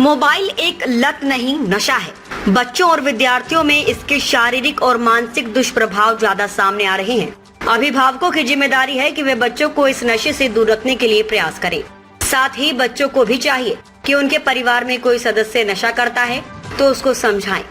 Mobile एक लत नहीं, नशा है। बच्चों और विद्यार्थियों में इसके शारीरिक और मानसिक दुष्प्रभाव ज्यादा सामने आ रहे हैं। अभिभावकों की जिम्मेदारी है कि वे बच्चों को इस नशे से दूर रखने के लिए प्रयास करें। साथ ही बच्चों को भी चाहिए कि उनके परिवार में कोई सदस्य नशा करता है तो उसको समझाएं।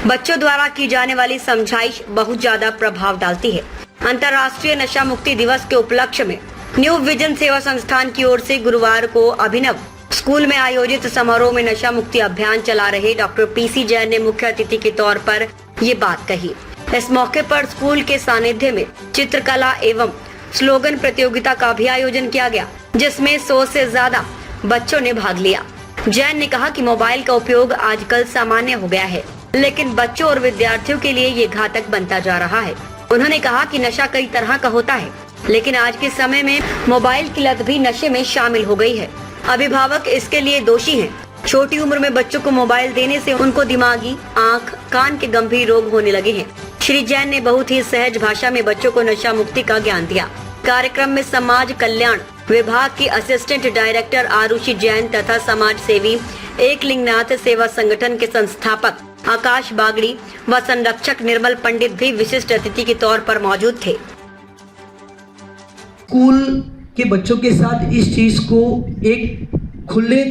बच्चों द्वारा की जाने वाली समझाइश बहुत ज्यादा प्रभाव डालती है। अंतर्राष्ट्रीय नशा मुक्ति दिवस के उपलक्ष्य में न्यू विजन सेवा संस्थान की ओर से गुरुवार को अभिनव स्कूल में आयोजित समारोह में नशा मुक्ति अभियान चला रहे डॉक्टर पीसी जैन ने मुख्य अतिथि के तौर पर ये बात कही। इस मौके पर स्कूल के सानिध्य में चित्रकला एवं स्लोगन प्रतियोगिता का भी आयोजन किया गया, जिसमें 100 से ज्यादा बच्चों ने भाग लिया। जैन ने कहा कि मोबाइल का उपयोग आजकल सामान्य हो गया है, लेकिन बच्चों और विद्यार्थियों के लिए ये घातक बनता जा रहा है। उन्होंने कहा कि नशा कई तरह का होता है, लेकिन आज के समय में मोबाइल की लत भी नशे में शामिल हो गई है। अभिभावक इसके लिए दोषी हैं। छोटी उम्र में बच्चों को मोबाइल देने से उनको दिमागी, आँख, कान के गंभीर रोग होने लगे हैं। श्री जैन ने बहुत ही सहज भाषा में बच्चों को नशा मुक्ति का ज्ञान दिया। कार्यक्रम में समाज कल्याण विभाग की असिस्टेंट डायरेक्टर आरुषि जैन तथा समाज सेवी एकलिंगनाथ सेवा संगठन के संस्थापक आकाश बागड़ी व संरक्षक निर्मल पंडित भी विशिष्ट अतिथि के तौर पर मौजूद थे। स्कूल के बच्चों के साथ इस चीज को एक खुले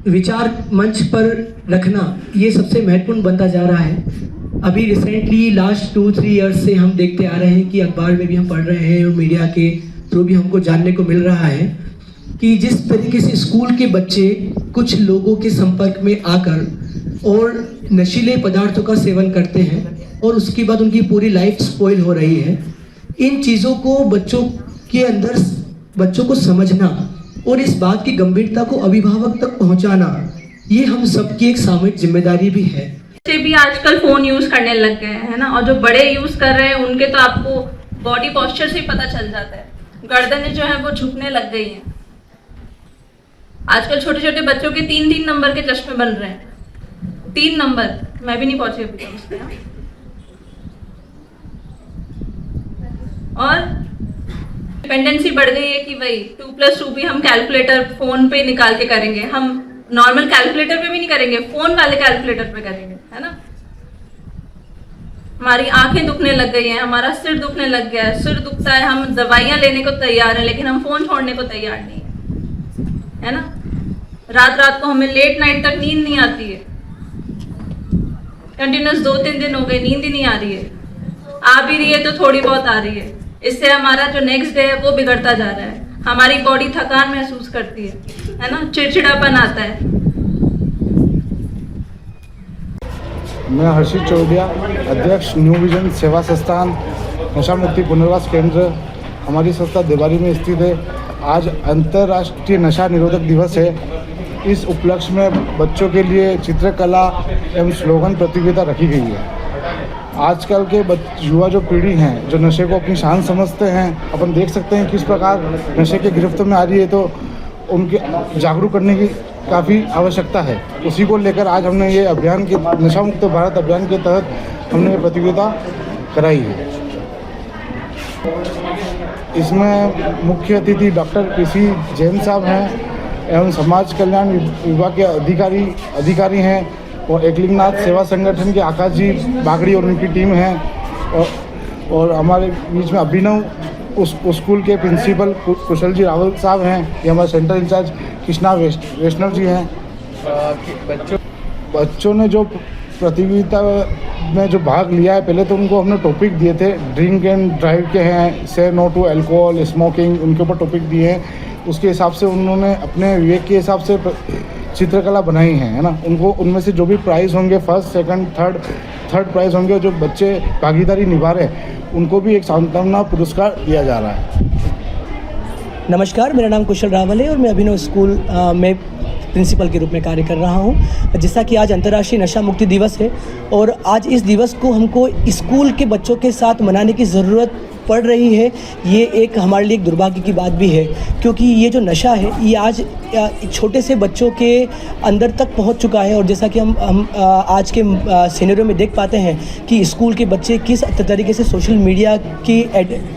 विचार मंच पर रखना ये सबसे महत्वपूर्ण बनता जा रहा है। अभी रिसेंटली लास्ट 2-3 इयर्स से हम देखते आ रहे हैं कि अखबार में भी हम पढ़ रहे हैं और मीडिया के थ्रू भी हमको जानने को मिल रहा है कि जिस तरीके से स्कूल के बच्चे कुछ लोगों के संपर्क में आकर और नशीले पदार्थों का सेवन करते हैं और उसके बाद उनकी पूरी लाइफ स्पॉइल हो रही है। इन चीज़ों को बच्चों के अंदर बच्चों को समझना और इस बात की गंभीरता को अभिभावक तक पहुंचाना, ये हम सबकी एक सामूहिक जिम्मेदारी भी है। बच्चे भी आजकल फोन यूज करने लग गए हैं ना, और जो बड़े यूज कर रहे हैं उनके तो आपको बॉडी पोस्चर से ही पता चल जाता है। गर्दनें जो है वो झुकने लग गई हैं। आजकल छोटे छोटे बच्चों के 3-3 नंबर के चश्मे बन रहे हैं। 3 नंबर, मैं भी नहीं पहुंची अभी तक उसमें। और डिपेंडेंसी बढ़ गई है कि वही 2+2 भी हम कैलकुलेटर फोन पे निकाल के करेंगे। हम नॉर्मल कैलकुलेटर पे भी नहीं करेंगे, फोन वाले कैलकुलेटर पे करेंगे, है ना। हमारी आंखें दुखने लग गई हैं, हमारा सिर दुखने लग गया है। सिर दुखता है, हम दवाइयां लेने को तैयार हैं, लेकिन हम फोन छोड़ने को तैयार नहीं है ना। रात को हमें लेट नाइट तक नींद नहीं आती है। कंटिन्यूस 2-3 दिन हो गए नींद ही नहीं आ रही है। आ भी रही है तो थोड़ी बहुत आ रही है। इससे हमारा जो नेक्स्ट डे है वो बिगड़ता जा रहा है। हमारी बॉडी थकान महसूस करती है ना, चिड़चिड़ापन आता है। मैं हर्षित चौडिया, अध्यक्ष न्यू विजन सेवा संस्थान नशा मुक्ति पुनर्वास केंद्र। हमारी संस्था देवारी में स्थित है। आज अंतर्राष्ट्रीय नशा निरोधक दिवस है। इस उपलक्ष्य में बच्चों के लिए चित्रकला एवं स्लोगन प्रतियोगिता रखी गई है। आजकल के युवा जो पीढ़ी हैं, जो नशे को अपनी शान समझते हैं, अपन देख सकते हैं किस प्रकार नशे के गिरफ्त में आ रही है, तो उनके जागरूक करने की काफ़ी आवश्यकता है। उसी को लेकर आज हमने ये अभियान के नशा मुक्त भारत अभियान के तहत हमने ये प्रतियोगिता कराई है। इसमें मुख्य अतिथि डॉक्टर पीसी जैन साहब हैं एवं समाज कल्याण विभाग के अधिकारी हैं और एकलिंगनाथ सेवा संगठन के आकाश जी बागड़ी और उनकी टीम है। और हमारे बीच में अभिनव उस स्कूल के प्रिंसिपल कुशल जी रावल साहब हैं। ये हमारे सेंट्रल इंचार्ज कृष्णा वैष्णव जी हैं। बच्चों ने जो प्रतियोगिता में जो भाग लिया है, पहले तो उनको हमने टॉपिक दिए थे, ड्रिंक एंड ड्राइव के हैं, से नो टू अल्कोहल, स्मोकिंग, उनके ऊपर टॉपिक दिए हैं। उसके हिसाब से उन्होंने अपने विवेक के हिसाब से चित्रकला बनाई है ना। उनको उनमें से जो भी प्राइज़ होंगे, फर्स्ट, सेकंड, थर्ड प्राइज़ होंगे, जो बच्चे भागीदारी निभा रहे हैं उनको भी एक सांत्वना पुरस्कार दिया जा रहा है। नमस्कार, मेरा नाम कुशल रावल है और मैं अभिनव स्कूल में प्रिंसिपल के रूप में कार्य कर रहा हूं। जैसा कि आज अंतर्राष्ट्रीय नशा मुक्ति दिवस है और आज इस दिवस को हमको स्कूल के बच्चों के साथ मनाने की ज़रूरत पड़ रही है। ये एक हमारे लिए एक दुर्भाग्य की बात भी है, क्योंकि ये जो नशा है ये आज छोटे से बच्चों के अंदर तक पहुंच चुका है। और जैसा कि हम आज के सिनेरियो में देख पाते हैं कि स्कूल के बच्चे किस तरीके से सोशल मीडिया की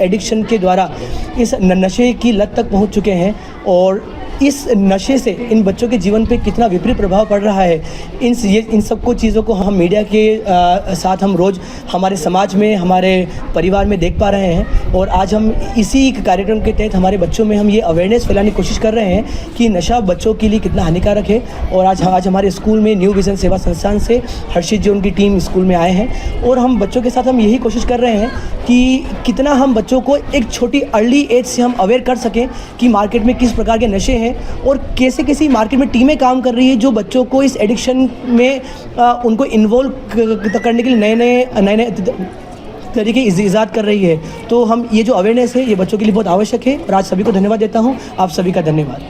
एडिक्शन के द्वारा इस नशे की लत तक पहुंच चुके हैं। और इस नशे से इन बच्चों के जीवन पे कितना विपरीत प्रभाव पड़ रहा है, इन सबको चीज़ों को हम मीडिया के साथ हम रोज़ हमारे समाज में, हमारे परिवार में देख पा रहे हैं। और आज हम इसी कार्यक्रम के तहत हमारे बच्चों में हम ये अवेयरनेस फैलाने की कोशिश कर रहे हैं कि नशा बच्चों के लिए कितना हानिकारक है। और आज हमारे स्कूल में न्यू विज़न सेवा संस्थान से हर्षित जी उनकी टीम स्कूल में आए हैं और हम बच्चों के साथ हम यही कोशिश कर रहे हैं कि कितना हम बच्चों को एक छोटी अर्ली एज से हम अवेयर कर सकें कि मार्केट में किस प्रकार के नशे हैं और कैसे कैसी मार्केट में टीमें काम कर रही है जो बच्चों को इस एडिक्शन में उनको इन्वॉल्व करने के लिए नए तरीके ईजाद कर रही है। तो हम ये जो अवेयरनेस है ये बच्चों के लिए बहुत आवश्यक है और आज सभी को धन्यवाद देता हूँ। आप सभी का धन्यवाद।